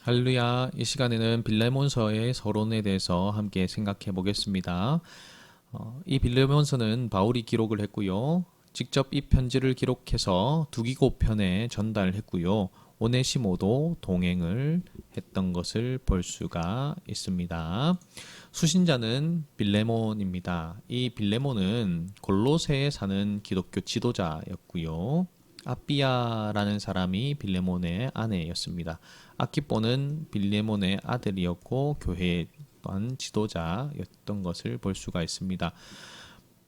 할렐루야. 이 시간에는 빌레몬서의 서론에 대해서 함께 생각해 보겠습니다. 이 빌레몬서는 바울이 기록을 했고요. 직접 이 편지를 기록해서 두기고편에 전달했고요. 오네시모도 동행을 했던 것을 볼 수가 있습니다. 수신자는 빌레몬입니다. 이 빌레몬은 골로새에 사는 기독교 지도자였고요. 아삐아라는 사람이 빌레몬의 아내였습니다. 아키뽀는 빌레몬의 아들이었고 교회 또한 지도자였던 것을 볼 수가 있습니다.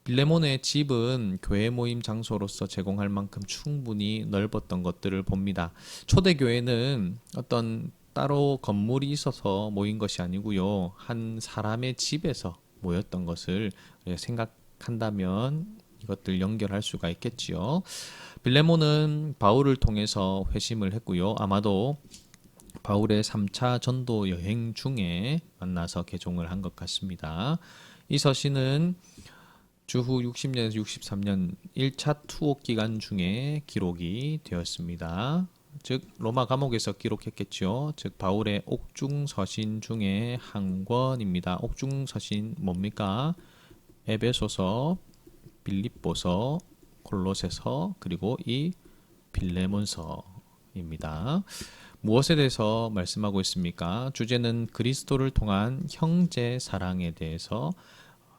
빌레몬의 집은 교회 모임 장소로서 제공할 만큼 충분히 넓었던 것들을 봅니다. 초대교회는 어떤 따로 건물이 있어서 모인 것이 아니고요. 한 사람의 집에서 모였던 것을 생각한다면 이것들 연결할 수가 있겠지요. 빌레몬은 바울을 통해서 회심을 했고요. 아마도 바울의 3차 전도 여행 중에 만나서 개종을 한 것 같습니다. 이 서신은 주후 60년에서 63년 1차 투옥 기간 중에 기록이 되었습니다. 즉 로마 감옥에서 기록했겠죠. 즉 바울의 옥중 서신 중에 한 권입니다. 옥중 서신 뭡니까? 에베소서, 빌립보서, 골로새서 그리고 이 빌레몬서입니다. 무엇에 대해서 말씀하고 있습니까? 주제는 그리스도를 통한 형제 사랑에 대해서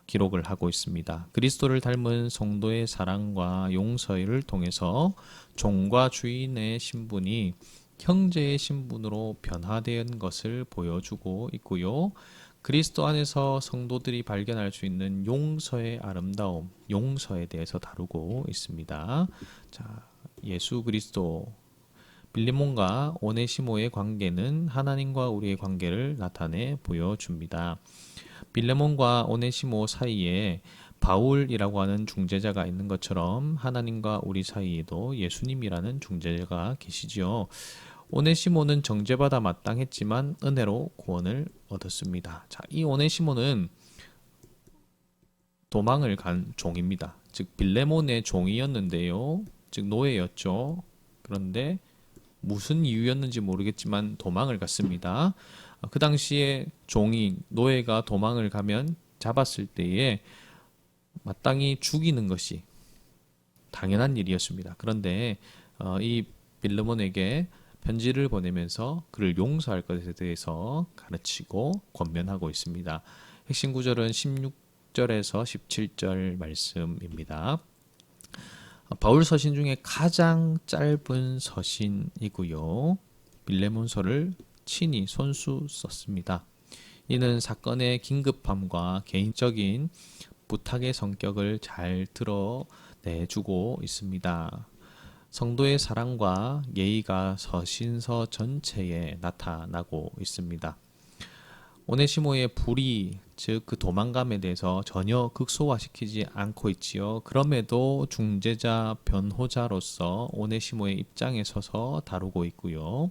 기록을 하고 있습니다. 그리스도를 닮은 성도의 사랑과 용서를 통해서 종과 주인의 신분이 형제의 신분으로 변화된 것을 보여주고 있고요. 그리스도 안에서 성도들이 발견할 수 있는 용서의 아름다움, 용서에 대해서 다루고 있습니다. 자, 예수 그리스도 빌레몬과 오네시모의 관계는 하나님과 우리의 관계를 나타내 보여줍니다. 빌레몬과 오네시모 사이에 바울이라고 하는 중재자가 있는 것처럼 하나님과 우리 사이에도 예수님이라는 중재자가 계시지요. 오네시모는 정죄받아 마땅했지만 은혜로 구원을 얻었습니다. 자, 이 오네시모는 도망을 간 종입니다. 즉 빌레몬의 종이었는데요. 즉 노예였죠. 그런데 무슨 이유였는지 모르겠지만 도망을 갔습니다. 그 당시에 종이 노예가 도망을 가면 잡았을 때에 마땅히 죽이는 것이 당연한 일이었습니다. 그런데 이 빌레몬에게 편지를 보내면서 그를 용서할 것에 대해서 가르치고 권면하고 있습니다. 핵심 구절은 16절에서 17절 말씀입니다. 바울 서신 중에 가장 짧은 서신이고요. 빌레몬서를 친히 손수 썼습니다. 이는 사건의 긴급함과 개인적인 부탁의 성격을 잘 드러내주고 있습니다. 성도의 사랑과 예의가 서신서 전체에 나타나고 있습니다. 오네시모의 불의, 즉 그 도망감에 대해서 전혀 극소화시키지 않고 있지요. 그럼에도 중재자, 변호자로서 오네시모의 입장에 서서 다루고 있고요.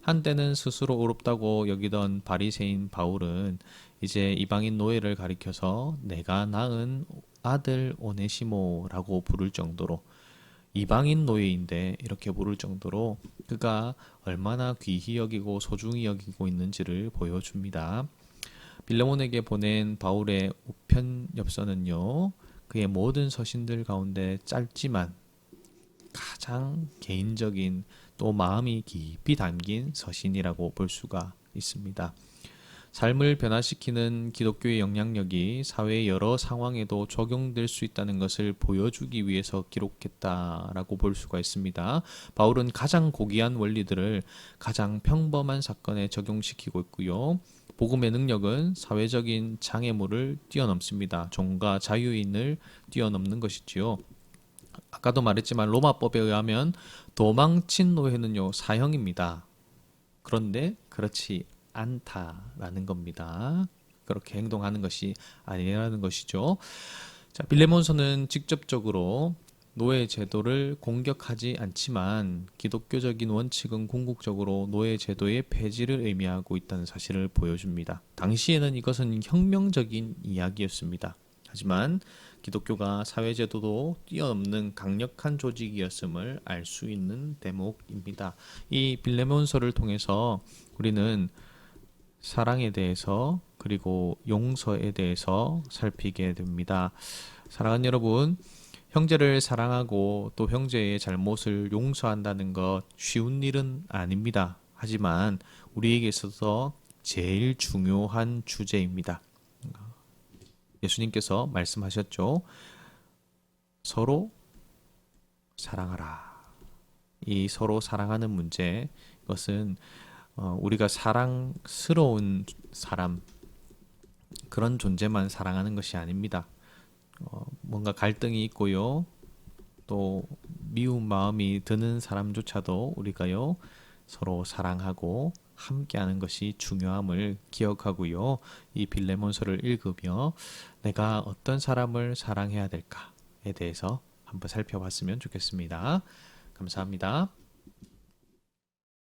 한때는 스스로 의롭다고 여기던 바리새인 바울은 이제 이방인 노예를 가리켜서 내가 낳은 아들 오네시모라고 부를 정도로, 이방인 노예인데 이렇게 부를 정도로 그가 얼마나 귀히 여기고 소중히 여기고 있는지를 보여줍니다. 빌레몬에게 보낸 바울의 우편 엽서는요, 그의 모든 서신들 가운데 짧지만 가장 개인적인 또 마음이 깊이 담긴 서신이라고 볼 수가 있습니다. 삶을 변화시키는 기독교의 영향력이 사회의 여러 상황에도 적용될 수 있다는 것을 보여주기 위해서 기록했다라고 볼 수가 있습니다. 바울은 가장 고귀한 원리들을 가장 평범한 사건에 적용시키고 있고요. 복음의 능력은 사회적인 장애물을 뛰어넘습니다. 종과 자유인을 뛰어넘는 것이지요. 아까도 말했지만 로마법에 의하면 도망친 노예는요 사형입니다. 그런데 그렇지 않다라는 겁니다. 그렇게 행동하는 것이 아니라는 것이죠. 자, 빌레몬서는 직접적으로 노예 제도를 공격하지 않지만 기독교적인 원칙은 궁극적으로 노예 제도의 폐지를 의미하고 있다는 사실을 보여줍니다. 당시에는 이것은 혁명적인 이야기였습니다. 하지만 기독교가 사회제도도 뛰어넘는 강력한 조직이었음을 알 수 있는 대목입니다. 이 빌레몬서를 통해서 우리는 사랑에 대해서 그리고 용서에 대해서 살피게 됩니다. 사랑하는 여러분, 형제를 사랑하고 또 형제의 잘못을 용서한다는 것 쉬운 일은 아닙니다. 하지만 우리에게 있어서 제일 중요한 주제입니다. 예수님께서 말씀하셨죠. 서로 사랑하라. 이 서로 사랑하는 문제, 이것은 우리가 사랑스러운 사람, 그런 존재만 사랑하는 것이 아닙니다. 뭔가 갈등이 있고요. 또 미운 마음이 드는 사람조차도 우리가요, 서로 사랑하고 함께하는 것이 중요함을 기억하고요. 이 빌레몬서를 읽으며 내가 어떤 사람을 사랑해야 될까에 대해서 한번 살펴봤으면 좋겠습니다. 감사합니다.